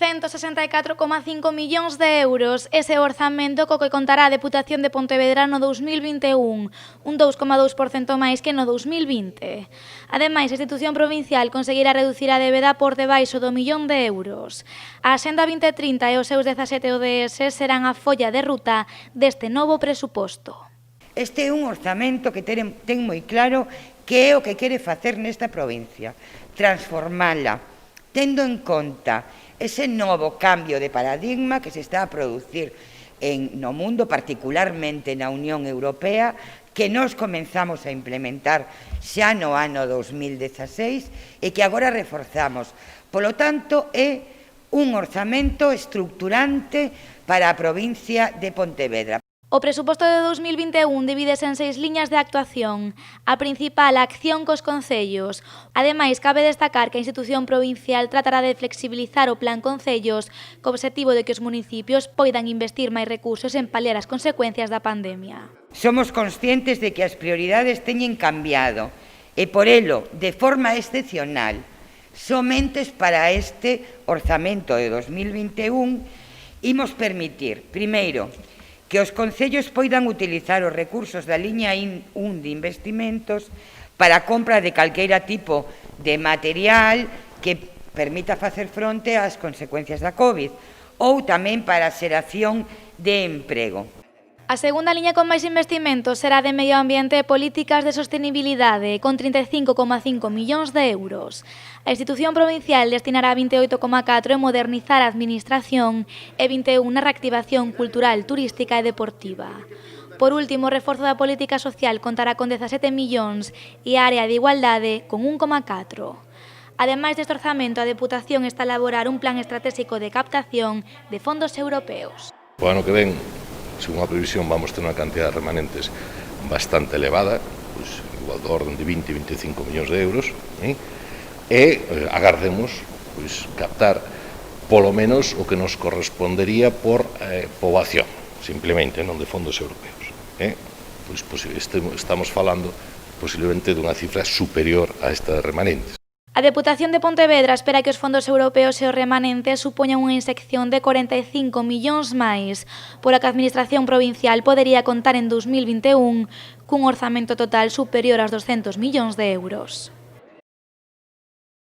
164,5 millóns de euros. Ese orzamento co que contará a Deputación de Pontevedra no 2021, un 2,2% máis que no 2020. Ademais, a institución provincial conseguirá reducir a débeda por debaixo do millón de euros. A Axenda 2030 e os seus 17 ODS serán a folla de ruta deste novo presuposto. Este é un orzamento que ten moi claro que é o que quere facer nesta provincia, transformala, tendo en conta ese novo cambio de paradigma que se está a producir no mundo, particularmente na Unión Europea, que nós comenzamos a implementar xa no ano 2016 e que agora reforzamos. Polo tanto, é un orzamento estructurante para a provincia de Pontevedra. O presuposto de 2021 divídese en 6 liñas de actuación. A principal, a acción cos concellos. Ademais, cabe destacar que a institución provincial tratará de flexibilizar o plan concellos co obxectivo de que os municipios poidan investir máis recursos en paliar as consecuencias da pandemia. Somos conscientes de que as prioridades teñen cambiado e, por elo, de forma excepcional, somente para este orzamento de 2021, imos permitir, primeiro, que os concellos poidan utilizar os recursos da liña 1 de investimentos para a compra de calqueira tipo de material que permita facer fronte ás consecuencias da COVID ou tamén para a xeración de emprego. A segunda liña con máis investimentos será de medio ambiente e políticas de sostenibilidade, con 35,5 millóns de euros. A institución provincial destinará 28,4 en modernizar a administración e 21 na reactivación cultural, turística e deportiva. Por último, o reforzo da política social contará con 17 millóns e a área de igualdade con 1,4. Ademais deste orzamento, a Deputación está a elaborar un plan estratégico de captación de fondos europeos. O ano que ven, según a previsión, vamos ter unha cantidad de remanentes bastante elevada, igual do orden de 20-25 millóns de euros, e agardemos captar polo menos o que nos correspondería por poboación, simplemente, non de fondos europeos. Estamos falando posiblemente dunha cifra superior a estas remanentes. A Deputación de Pontevedra espera que os fondos europeos e os remanentes supoñan unha insección de 45 millóns máis, pola que a Administración provincial podería contar en 2021 cun orzamento total superior aos 200 millóns de euros.